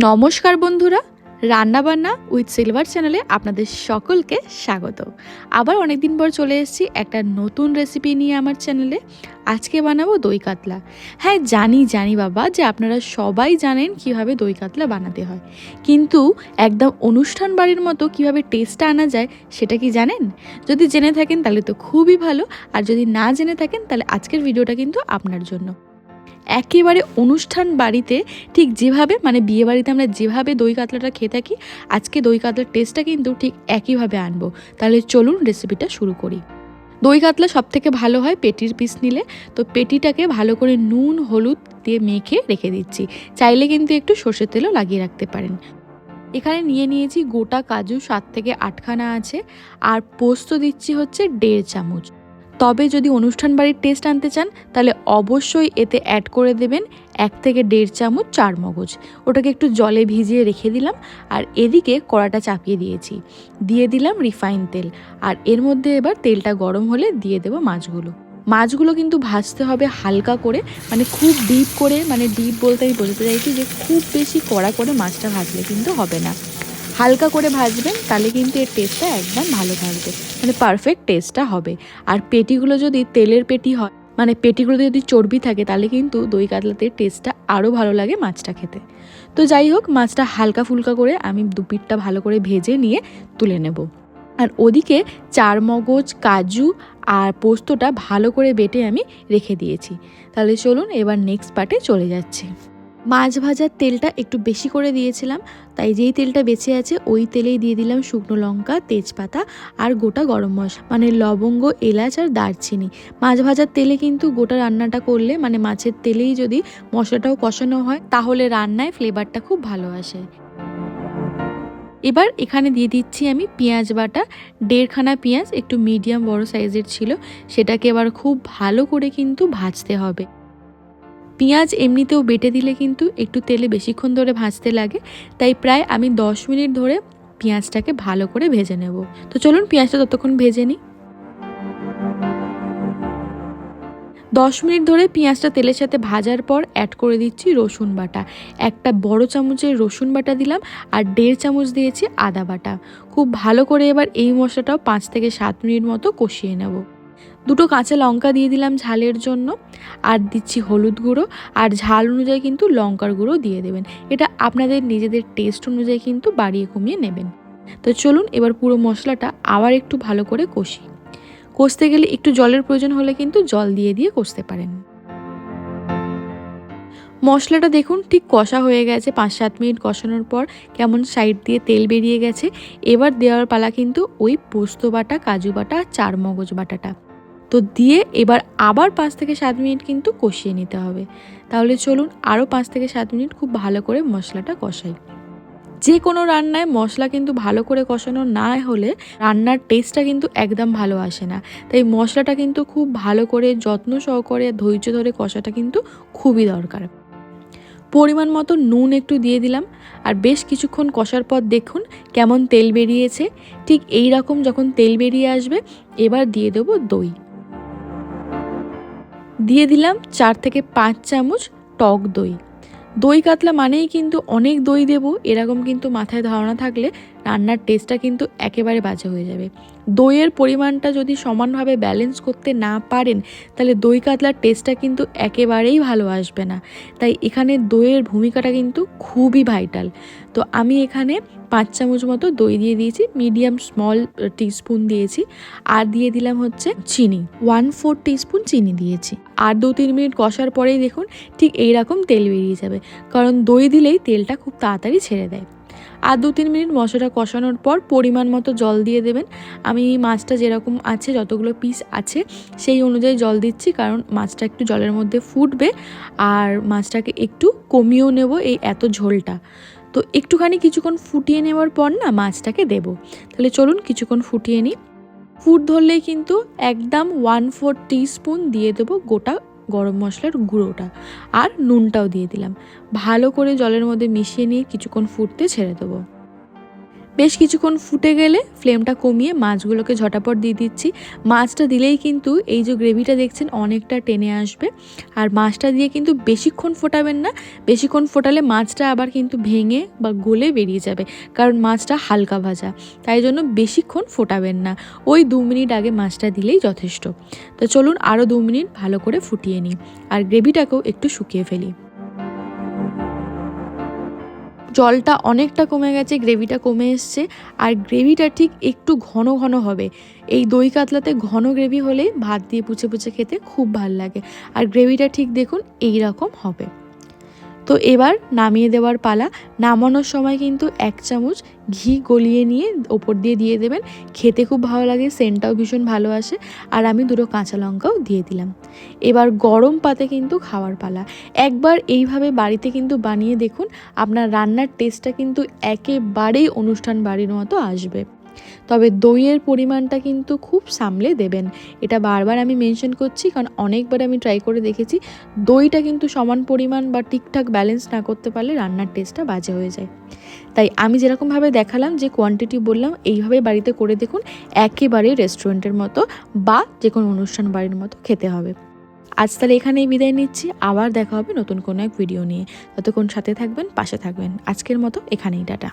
নমস্কার বন্ধুরা, রান্নাবান্না উইথ সিলভার চ্যানেলে আপনাদের সকলকে স্বাগত। আবার অনেকদিন পর চলে এসেছি একটা নতুন রেসিপি নিয়ে আমার চ্যানেলে। আজকে বানাবো দই কাতলা। হ্যাঁ, জানি বাবা যে আপনারা সবাই জানেন কিভাবে দই কাতলা বানাতে হয়, কিন্তু একদম অনুষ্ঠান বাড়ির মতো কিভাবে টেস্টটা আনা যায় সেটা কি জানেন? যদি জেনে থাকেন তাহলে তো খুবই ভালো, আর যদি না জেনে থাকেন তাহলে আজকের ভিডিওটা কিন্তু আপনার জন্য। একেবারে অনুষ্ঠান বাড়িতে ঠিক যেভাবে বিয়ে বাড়িতে আমরা যেভাবে দই কাতলাটা খেয়ে থাকি, আজকে দই কাতলার টেস্টটা কিন্তু ঠিক একইভাবে আনবো। তাহলে চলুন রেসিপিটা শুরু করি। দই কাতলা সবথেকে ভালো হয় পেটির পিস নিলে। তো পেটিটাকে ভালো করে নুন হলুদ দিয়ে মেখে রেখে দিচ্ছি। চাইলে কিন্তু একটু সর্ষের তেলও লাগিয়ে রাখতে পারেন। এখানে নিয়েছি গোটা কাজু 7 থেকে 8খানা আছে, আর পোস্ত দিচ্ছি হচ্ছে 1.5 চামচ। তবে যদি অনুষ্ঠান বাড়ির টেস্ট আনতে চান তাহলে অবশ্যই এতে অ্যাড করে দেবেন 1 থেকে 1.5 চামচ চারমগজ। ওটাকে একটু জলে ভিজিয়ে রেখে দিলাম, আর এদিকে কড়াটা চাপিয়ে দিয়েছি। দিয়ে দিলাম রিফাইন তেল, আর এর মধ্যে এবার তেলটা গরম হলে দিয়ে দেবো মাছগুলো কিন্তু ভাজতে হবে হালকা করে, খুব ডিপ করে, ডিপ বলতে আমি বোঝাতে চাইছি যে খুব বেশি কড়া করে মাছটা ভাজলে কিন্তু হবে না। হালকা করে ভাজবেন, তাহলে কিন্তু এর টেস্টটা একদম ভালো থাকবে, পারফেক্ট টেস্টটা হবে। আর পেটিগুলো যদি তেলের পেটি হয়, পেটিগুলোতে যদি চর্বি থাকে, তাহলে কিন্তু দই কাতলাতে টেস্টটা আরও ভালো লাগে মাছটা খেতে। তো যাই হোক, মাছটা হালকা ফুলকা করে আমি দুপিঠটা ভালো করে ভেজে নিয়ে তুলে নেব। আর ওদিকে চারমগজ কাজু আর পোস্তটা ভালো করে বেটে আমি রেখে দিয়েছি। তাহলে চলুন এবার নেক্সট পার্টে চলে যাচ্ছি। মাছ ভাজার তেলটা একটু বেশি করে দিয়েছিলাম, তাই যেই তেলটা বেঁচে আছে ওই তেলেই দিয়ে দিলাম শুকনো লঙ্কা, তেজপাতা আর গোটা গরম মশলা, লবঙ্গ, এলাচ আর দারচিনি। মাছ ভাজার তেলে কিন্তু গোটা রান্নাটা করলে, মাছের তেলেই যদি মশলাটাও কষানো হয়, তাহলে রান্নায় ফ্লেভারটা খুব ভালো আসে। এবার এখানে দিয়ে দিচ্ছি আমি পেঁয়াজ বাটা। 1.5খানা পেঁয়াজ, একটু মিডিয়াম বড় সাইজের ছিল, সেটাকে এবার খুব ভালো করে কিন্তু ভাজতে হবে। পেঁয়াজ এমনিতেও বেটে দিলে কিন্তু একটু তেলে বেশিক্ষণ ধরে ভাজতে লাগে, তাই প্রায় আমি 10 মিনিট ধরে পেঁয়াজটাকে ভালো করে ভেজে নেব। তো চলুন পেঁয়াজটা ততক্ষণ ভেজে নিই। 10 মিনিট ধরে পেঁয়াজটা তেলের সাথে ভাজার পর অ্যাড করে দিচ্ছি রসুন বাটা। একটা বড় চামচের রসুন বাটা দিলাম, আর 1.5 চামচ দিয়েছি আদা বাটা। খুব ভালো করে এবার এই মশলাটাও 5 থেকে 7 মিনিট মতো কষিয়ে নেব। 2টো কাঁচা লঙ্কা দিয়ে দিলাম ঝালের জন্য, আর দিচ্ছি হলুদ গুঁড়ো, আর ঝাল অনুযায়ী কিন্তু লঙ্কার গুঁড়ো দিয়ে দেবেন। এটা আপনাদের নিজেদের টেস্ট অনুযায়ী কিন্তু বাড়িয়ে কমিয়ে নেবেন। তো চলুন এবার পুরো মশলাটা আবার একটু ভালো করে কষতে গেলে একটু জলের প্রয়োজন হলে কিন্তু জল দিয়ে কষতে পারেন। মশলাটা দেখুন ঠিক কষা হয়ে গেছে। 5-7 মিনিট কষানোর পর কেমন সাইড দিয়ে তেল বেরিয়ে গেছে। এবার দেওয়ার পালা কিন্তু ওই পোস্ত বাটা, কাজু বাটা আর চারমগজ বাটাটা তো দিয়ে এবার আবার 5 থেকে 7 মিনিট কিন্তু কষিয়ে নিতে হবে। তাহলে চলুন আরও 5 থেকে 7 মিনিট খুব ভালো করে মশলাটা কষাই। যে কোনো রান্নায় মশলা কিন্তু ভালো করে কষানো না হলে রান্নার টেস্টটা কিন্তু একদম ভালো আসে না। তাই মশলাটা কিন্তু খুব ভালো করে যত্ন সহকারে ধৈর্য ধরে কষাটা কিন্তু খুবই দরকার। পরিমাণ মতো নুন একটু দিয়ে দিলাম, আর বেশ কিছুক্ষণ কষার পর দেখুন কেমন তেল বেরিয়েছে। ঠিক এই রকম যখন তেল বেরিয়ে আসবে, এবার দিয়ে দেবো দই। দিয়ে দিলাম 4 থেকে 5 চামচ টক দই। দই কাতলা মানেই কিন্তু অনেক দই দেব, এরকম কিন্তু মাথায় ধারণা থাকলে রান্নার টেস্টটা কিন্তু একেবারে বাজে হয়ে যাবে। দইয়ের পরিমাণটা যদি সমানভাবে ব্যালেন্স করতে না পারেন, তাহলে দই কাতলার টেস্টটা কিন্তু একেবারেই ভালো আসবে না। তাই এখানে দইয়ের ভূমিকাটা কিন্তু খুবই ভাইটাল। তো আমি এখানে 5 চামচ মতো দই দিয়ে দিয়েছি, মিডিয়াম স্মল টিস্পুন দিয়েছি, আর দিয়ে দিলাম হচ্ছে চিনি, 1/4 টিস্পুন চিনি দিয়েছি। আর 2-3 মিনিট কষার পরেই দেখুন ঠিক এইরকম তেল বেরিয়ে যাবে, কারণ দই দিলেই তেলটা খুব তাড়াতাড়ি ছেড়ে দেয়। আর 2-3 মিনিট মশলাটা কষানোর পর পরিমাণ মতো জল দিয়ে দেবেন। আমি মাছটা যেরকম আছে, যতগুলো পিস আছে সেই অনুযায়ী জল দিচ্ছি, কারণ মাছটা একটু জলের মধ্যে ফুটবে, আর মাছটাকে একটু কমিয়েও নেব এই এত ঝোলটা। তো একটুখানি কিছুক্ষণ ফুটিয়ে নেওয়ার পর মাছটাকে দেব। তাহলে চলুন কিছুক্ষণ ফুটিয়ে নিই। ফুট ধরলেই কিন্তু একদম 1/4 টিস্পুন দিয়ে দেবো গোটা গরম মশলার গুঁড়োটা, আর নুনটাও দিয়ে দিলাম। ভালো করে জলের মধ্যে মিশিয়ে নিয়ে কিছুক্ষণ ফুটতে ছেড়ে দেবো। বেশ কিছুক্ষণ ফুটে গেলে ফ্লেমটা কমিয়ে মাছগুলোকে ঝটাপট দিয়ে দিচ্ছি। মাছটা দিলেই কিন্তু এই যে গ্রেভিটা দেখছেন অনেকটা টেনে আসবে। আর মাছটা দিয়ে কিন্তু বেশিক্ষণ ফোটাবেন না, বেশিক্ষণ ফোটালে মাছটা আবার কিন্তু ভেঙে বা গলে বেরিয়ে যাবে, কারণ মাছটা হালকা ভাজা, তাই জন্য বেশিক্ষণ ফোটাবেন না। ওই 2 মিনিট আগে মাছটা দিলেই যথেষ্ট। তো চলুন আরও 2 মিনিট ভালো করে ফুটিয়ে নিই আর গ্রেভিটাকেও একটু শুকিয়ে ফেলি। জলটা অনেকটা কমে গেছে, গ্রেভিটা কমে এসছে, আর গ্রেভিটা ঠিক একটু ঘন ঘন হবে। এই দই কাতলাতে ঘন গ্রেভি হলে ভাত দিয়ে পুছে পুছে খেতে খুব ভাল লাগে। আর গ্রেভিটা ঠিক দেখুন এই রকম হবে। তো এবার নামিয়ে দেওয়ার পালা। নামানোর সময় কিন্তু 1 চামচ ঘি গলিয়ে নিয়ে ওপর দিয়ে দেবেন। খেতে খুব ভালো লাগে, সেন্টটাও ভীষণ ভালো আসে। আর আমি 2টো কাঁচা লঙ্কাও দিয়ে দিলাম। এবার গরম পাতে কিন্তু খাওয়ার পালা। একবার এইভাবে বাড়িতে কিন্তু বানিয়ে দেখুন, আপনার রান্নার টেস্টটা কিন্তু একেবারেই অনুষ্ঠান বাড়ির মতো আসবে। তবে দইয়ের পরিমাণটা কিন্তু খুব সামলে দেবেন। এটা বারবার আমি মেনশন করছি, কারণ অনেকবার আমি ট্রাই করে দেখেছি দইটা কিন্তু সমান পরিমাণ বা ঠিকঠাক ব্যালেন্স না করতে পারলে রান্নার টেস্টটা বাজে হয়ে যায়। তাই আমি যেরকমভাবে দেখালাম, যে কোয়ান্টিটি বললাম, এইভাবে বাড়িতে করে দেখুন, একেবারেই রেস্টুরেন্টের মতো বা যে কোনো অনুষ্ঠান বাড়ির মতো খেতে হবে। আজ তাহলে এখানেই বিদায় নিচ্ছি, আবার দেখা হবে নতুন কোনো এক ভিডিও নিয়ে। ততক্ষণ সাথে থাকবেন, পাশে থাকবেন। আজকের মতো এখানেই টাটা।